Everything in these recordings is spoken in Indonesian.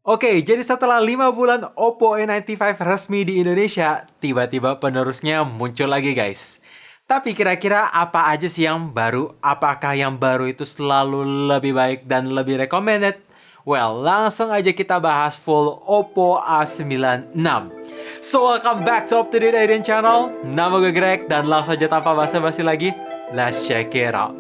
Oke, jadi setelah 5 bulan Oppo A95 resmi di Indonesia, tiba-tiba penerusnya muncul lagi guys. Tapi kira-kira apa aja sih yang baru? Apakah yang baru itu selalu lebih baik dan lebih recommended? Well, langsung aja kita bahas full Oppo A96. So, welcome back to Up to Date Aiden Channel. Nama gue Greg dan langsung aja tanpa basa-basi lagi, let's check it out.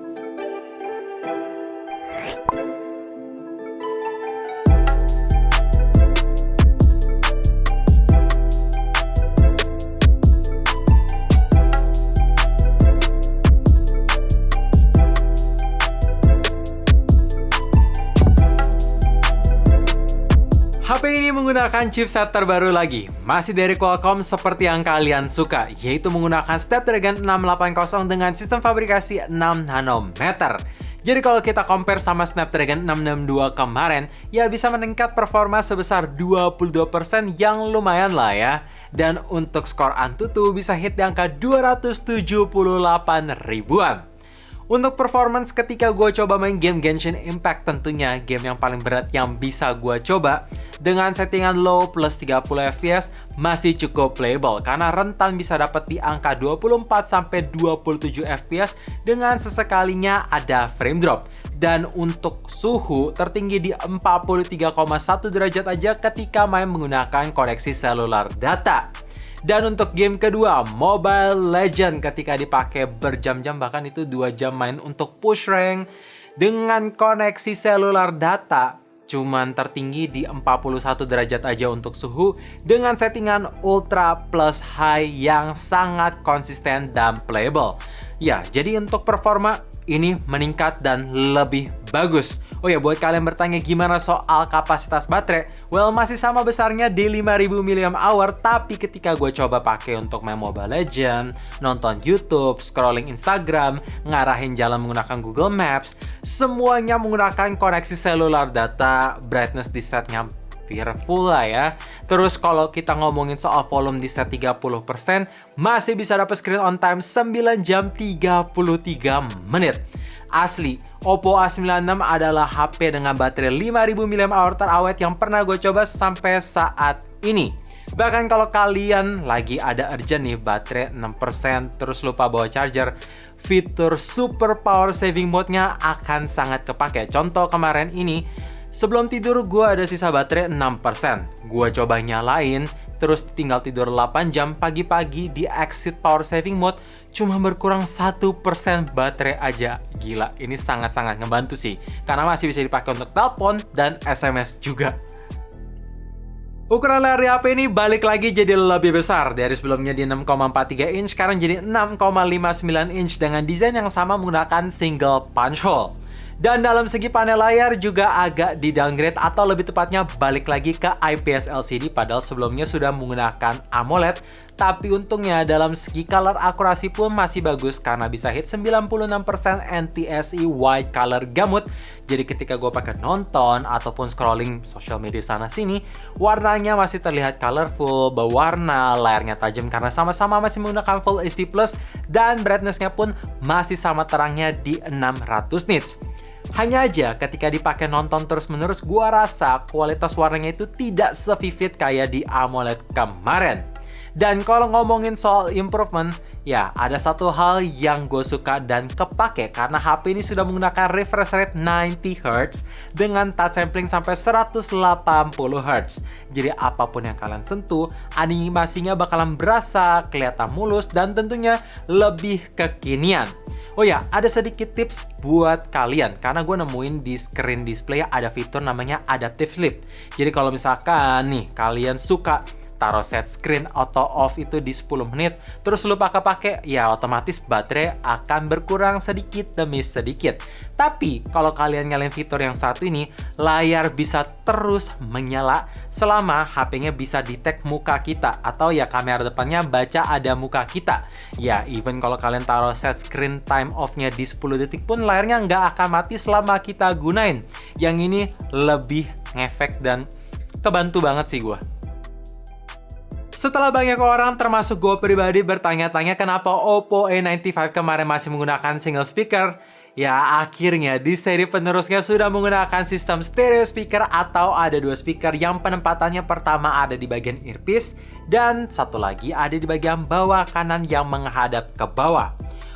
HP ini menggunakan chipset terbaru lagi, masih dari Qualcomm seperti yang kalian suka, yaitu menggunakan Snapdragon 680 dengan sistem fabrikasi 6 nanometer. Jadi kalau kita compare sama Snapdragon 662 kemarin, ya bisa meningkat performa sebesar 22% yang lumayan lah ya. Dan untuk skor Antutu bisa hit di angka 278 ribuan. Untuk performance ketika gue coba main game Genshin Impact, tentunya game yang paling berat yang bisa gue coba, dengan settingan low plus 30 fps masih cukup playable karena rentan bisa dapat di angka 24-27 fps dengan sesekalinya ada frame drop. Dan untuk suhu tertinggi di 43,1 derajat aja ketika main menggunakan koneksi seluler data. Dan untuk game kedua, Mobile Legends, ketika dipakai berjam-jam, bahkan itu 2 jam main untuk push rank dengan koneksi seluler data, cuman tertinggi di 41 derajat aja untuk suhu dengan settingan ultra plus high yang sangat konsisten dan playable. Ya, jadi untuk performa ini meningkat dan lebih bagus. Oh ya, buat kalian bertanya gimana soal kapasitas baterai, well masih sama besarnya di 5000 mAh, tapi ketika gue coba pakai untuk main Mobile Legends, nonton YouTube, scrolling Instagram, ngarahin jalan menggunakan Google Maps, semuanya menggunakan koneksi seluler data, brightness di setnya full lah ya. Terus kalau kita ngomongin soal volume di set 30%, masih bisa dapat screen on time 9 jam 33 menit. Asli, Oppo A96 adalah HP dengan baterai 5000 mAh terawet yang pernah gue coba sampai saat ini. Bahkan kalau kalian lagi ada urgent nih, baterai 6%, terus lupa bawa charger, fitur super power saving mode-nya akan sangat kepake. Contoh kemarin ini, sebelum tidur gue ada sisa baterai 6%. Gue coba nyalain, terus tinggal tidur 8 jam, pagi-pagi di exit power saving mode, cuma berkurang 1% baterai aja. Gila, ini sangat-sangat ngebantu sih. Karena masih bisa dipakai untuk telepon dan SMS juga. Ukuran layar di HP ini balik lagi jadi lebih besar. Dari sebelumnya di 6,43 inch, sekarang jadi 6,59 inch dengan desain yang sama menggunakan single punch hole. Dan dalam segi panel layar juga agak di-downgrade atau lebih tepatnya balik lagi ke IPS LCD padahal sebelumnya sudah menggunakan AMOLED. Tapi untungnya dalam segi color akurasi pun masih bagus karena bisa hit 96% NTSC White Color Gamut. Jadi ketika gue pakai nonton ataupun scrolling social media sana sini, warnanya masih terlihat colorful, berwarna, layarnya tajam karena sama-sama masih menggunakan Full HD+, dan brightness-nya pun masih sama terangnya di 600 nits. Hanya aja ketika dipakai nonton terus-menerus, gua rasa kualitas warnanya itu tidak se-vivid kayak di AMOLED kemarin. Dan kalau ngomongin soal improvement, ya ada satu hal yang gue suka dan kepake karena HP ini sudah menggunakan refresh rate 90Hz dengan touch sampling sampai 180Hz. Jadi apapun yang kalian sentuh, animasinya bakalan berasa, kelihatan mulus, dan tentunya lebih kekinian. Oh ya, ada sedikit tips buat kalian karena gue nemuin di screen display ada fitur namanya Adaptive Sleep. Jadi kalau misalkan nih kalian suka taruh set screen auto off itu di 10 menit, terus lupa kepake, ya otomatis baterai akan berkurang sedikit demi sedikit. Tapi kalau kalian nyalain fitur yang satu ini, layar bisa terus menyala selama HP-nya bisa detect muka kita atau ya kamera depannya baca ada muka kita. Ya, even kalau kalian taruh set screen time off-nya di 10 detik pun layarnya nggak akan mati selama kita gunain. Yang ini lebih ngefek dan kebantu banget sih gue. Setelah banyak orang termasuk gue pribadi bertanya-tanya kenapa Oppo A95 kemarin masih menggunakan single speaker, Ya, akhirnya di seri penerusnya sudah menggunakan sistem stereo speaker atau ada dua speaker yang penempatannya pertama ada di bagian earpiece dan satu lagi ada di bagian bawah kanan yang menghadap ke bawah.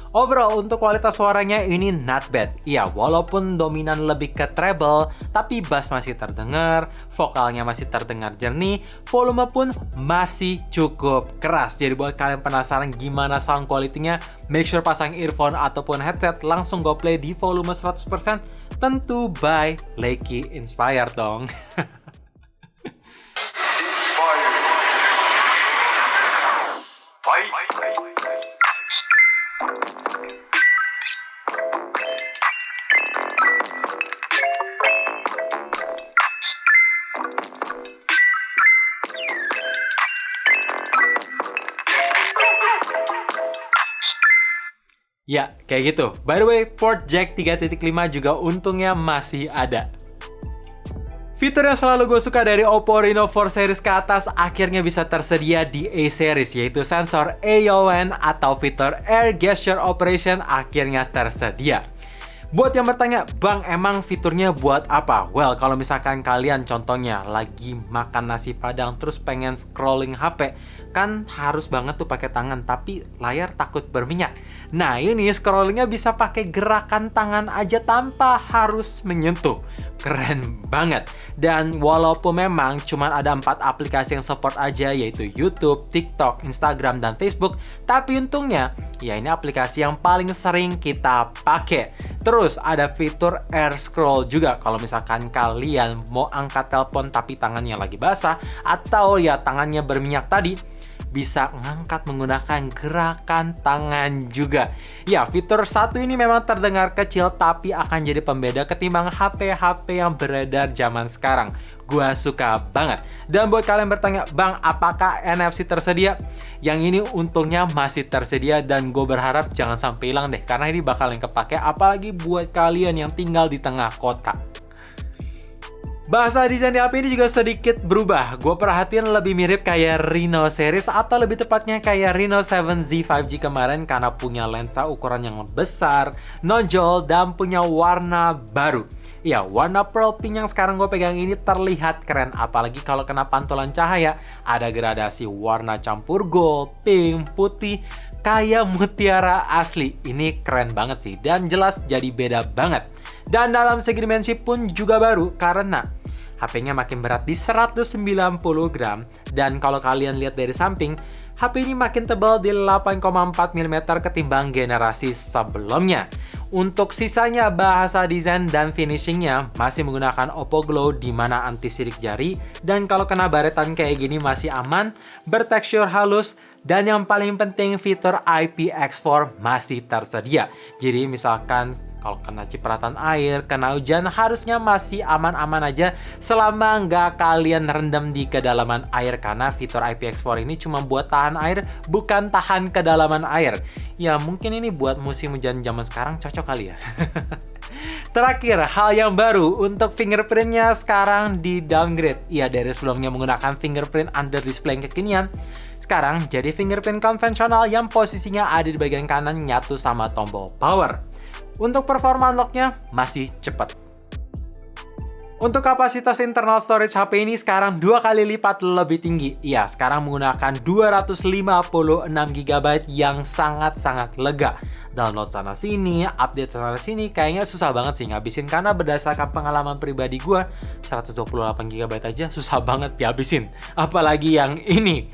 Overall, untuk kualitas suaranya ini not bad. Iya, walaupun dominan lebih ke treble, tapi bass masih terdengar, vokalnya masih terdengar jernih, volume pun masih cukup keras. Jadi buat kalian penasaran gimana sound quality-nya, make sure pasang earphone ataupun headset, langsung go play di volume 100%, tentu by Lecky Inspired dong. Ya, kayak gitu. By the way, port jack 3.5 juga untungnya masih ada. Fitur yang selalu gue suka dari Oppo Reno 4 series ke atas akhirnya bisa tersedia di A series, yaitu sensor AON atau fitur Air Gesture Operation akhirnya tersedia. Buat yang bertanya, Bang, emang fiturnya buat apa? Well, kalau misalkan kalian contohnya lagi makan nasi padang terus pengen scrolling HP, kan harus banget tuh pakai tangan, tapi layar takut berminyak. Nah, ini scrollingnya bisa pakai gerakan tangan aja tanpa harus menyentuh. Keren banget. Dan walaupun memang cuma ada 4 aplikasi yang support aja, yaitu YouTube, TikTok, Instagram, dan Facebook, tapi untungnya ya ini aplikasi yang paling sering kita pakai. Terus ada fitur air scroll juga kalau misalkan kalian mau angkat telepon tapi tangannya lagi basah atau ya tangannya berminyak tadi, bisa ngangkat menggunakan gerakan tangan juga. Ya, fitur satu ini memang terdengar kecil tapi akan jadi pembeda ketimbang HP-HP yang beredar zaman sekarang. Gua suka banget. Dan buat kalian bertanya, Bang, apakah NFC tersedia? Yang ini untungnya masih tersedia dan gue berharap jangan sampai hilang deh, karena ini bakalan kepake apalagi buat kalian yang tinggal di tengah kota. Bahasa desain di HP ini juga sedikit berubah. Gue perhatiin lebih mirip kayak Reno series atau lebih tepatnya kayak Reno 7Z 5G kemarin karena punya lensa ukuran yang besar, nonjol, dan punya warna baru. Ya, warna pearl pink yang sekarang gue pegang ini terlihat keren, apalagi kalau kena pantulan cahaya. Ada gradasi warna campur gold, pink, putih, kayak mutiara asli. Ini keren banget sih, dan jelas jadi beda banget. Dan dalam segi dimensi pun juga baru, karena HP-nya makin berat di 190 gram. Dan kalau kalian lihat dari samping, HP ini makin tebal di 8,4 mm ketimbang generasi sebelumnya. Untuk sisanya bahasa desain dan finishingnya masih menggunakan Oppo Glow di mana anti sidik jari, dan kalau kena baretan kayak gini masih aman, bertekstur halus, dan yang paling penting fitur IPX4 masih tersedia. Jadi misalkan kalau kena cipratan air, kena hujan, harusnya masih aman-aman aja selama nggak kalian rendam di kedalaman air, karena fitur IPX4 ini cuma buat tahan air, bukan tahan kedalaman air. Ya mungkin ini buat musim hujan zaman sekarang cocok kali ya. Terakhir, hal yang baru untuk fingerprintnya sekarang di downgrade. Ya, dari sebelumnya menggunakan fingerprint under display yang kekinian, sekarang jadi fingerprint konvensional yang posisinya ada di bagian kanan nyatu sama tombol power. Untuk performa unlock-nya masih cepat. Untuk kapasitas internal storage HP ini sekarang 2 kali lipat lebih tinggi. Iya, sekarang menggunakan 256 GB yang sangat-sangat lega. Download sana sini, update sana sini, kayaknya susah banget sih ngabisin, karena berdasarkan pengalaman pribadi gue, 128 GB aja susah banget dihabisin. Apalagi yang ini.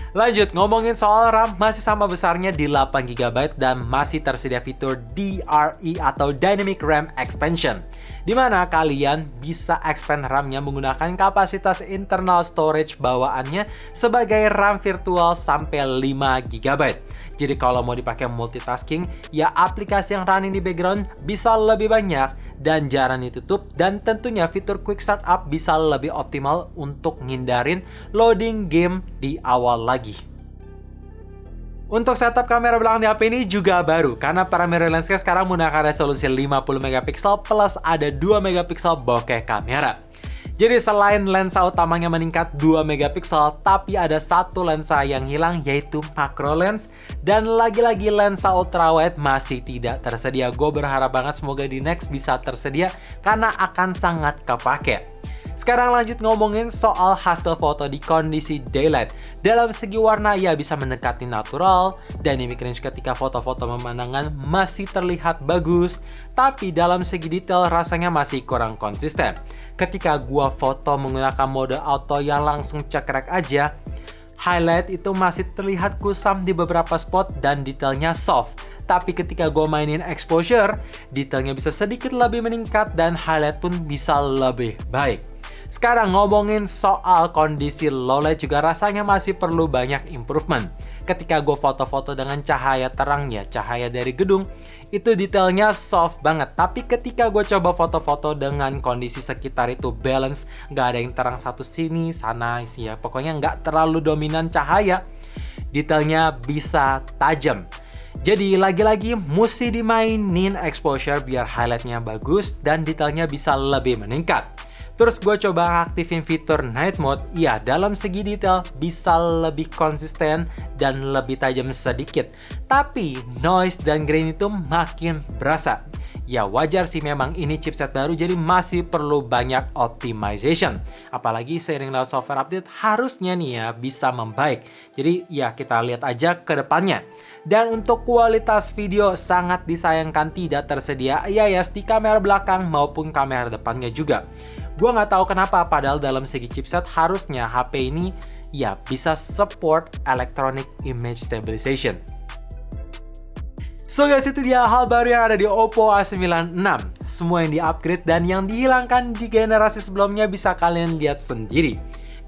Lanjut, ngomongin soal RAM, masih sama besarnya di 8 GB dan masih tersedia fitur DRE atau Dynamic RAM Expansion, di mana kalian bisa expand RAM-nya menggunakan kapasitas internal storage bawaannya sebagai RAM virtual sampai 5 GB. Jadi kalau mau dipakai multitasking, ya aplikasi yang running di background bisa lebih banyak dan jarang ditutup, dan tentunya fitur quick startup bisa lebih optimal untuk ngindarin loading game di awal lagi. Untuk setup kamera belakang di HP ini juga baru, karena parameter lensnya sekarang menggunakan resolusi 50 MP plus ada 2 MP bokeh kamera. Jadi selain lensa utamanya meningkat 2 megapiksel, tapi ada satu lensa yang hilang yaitu macro lens. Dan lagi-lagi lensa ultrawide masih tidak tersedia. Gue berharap banget semoga di next bisa tersedia karena akan sangat kepake. Sekarang lanjut ngomongin soal hasil foto di kondisi daylight. Dalam segi warna ya bisa mendekati natural, dynamic range ketika foto-foto pemandangan masih terlihat bagus, tapi dalam segi detail rasanya masih kurang konsisten. Ketika gua foto menggunakan mode auto yang langsung cekrek aja, highlight itu masih terlihat kusam di beberapa spot dan detailnya soft. Tapi ketika gue mainin exposure, detailnya bisa sedikit lebih meningkat dan highlight pun bisa lebih baik. Sekarang ngomongin soal kondisi low light juga rasanya masih perlu banyak improvement. Ketika gue foto-foto dengan cahaya terang ya, cahaya dari gedung, itu detailnya soft banget. Tapi ketika gue coba foto-foto dengan kondisi sekitar itu balance, nggak ada yang terang satu sini, sana sih ya, pokoknya nggak terlalu dominan cahaya, detailnya bisa tajam. Jadi lagi-lagi mesti dimainin exposure biar highlightnya bagus dan detailnya bisa lebih meningkat. Terus gue coba aktifin fitur night mode, ya dalam segi detail bisa lebih konsisten dan lebih tajam sedikit. Tapi noise dan grain itu makin berasa. Ya wajar sih memang ini chipset baru jadi masih perlu banyak optimization. Apalagi seiring laut software update harusnya nih ya bisa membaik. Jadi ya kita lihat aja ke depannya. Dan untuk kualitas video sangat disayangkan tidak tersedia IIS di kamera belakang maupun kamera depannya juga. Gue nggak tahu kenapa padahal dalam segi chipset harusnya HP ini ya bisa support electronic image stabilization. So guys, itu dia hal baru yang ada di Oppo A96. Semua yang di-upgrade dan yang dihilangkan di generasi sebelumnya bisa kalian lihat sendiri.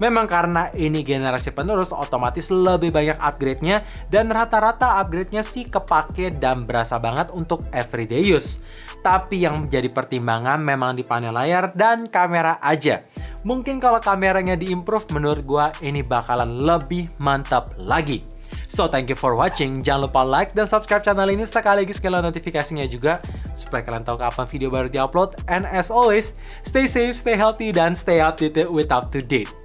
Memang karena ini generasi penerus, otomatis lebih banyak upgrade-nya dan rata-rata upgrade-nya sih kepake dan berasa banget untuk everyday use. Tapi yang menjadi pertimbangan memang di panel layar dan kamera aja. Mungkin kalau kameranya diimprove menurut gua ini bakalan lebih mantap lagi. So thank you for watching, jangan lupa like dan subscribe channel ini sekaligus nyalain notifikasinya juga supaya kalian tahu kapan video baru diupload. And as always, stay safe, stay healthy, dan stay updated with up to date.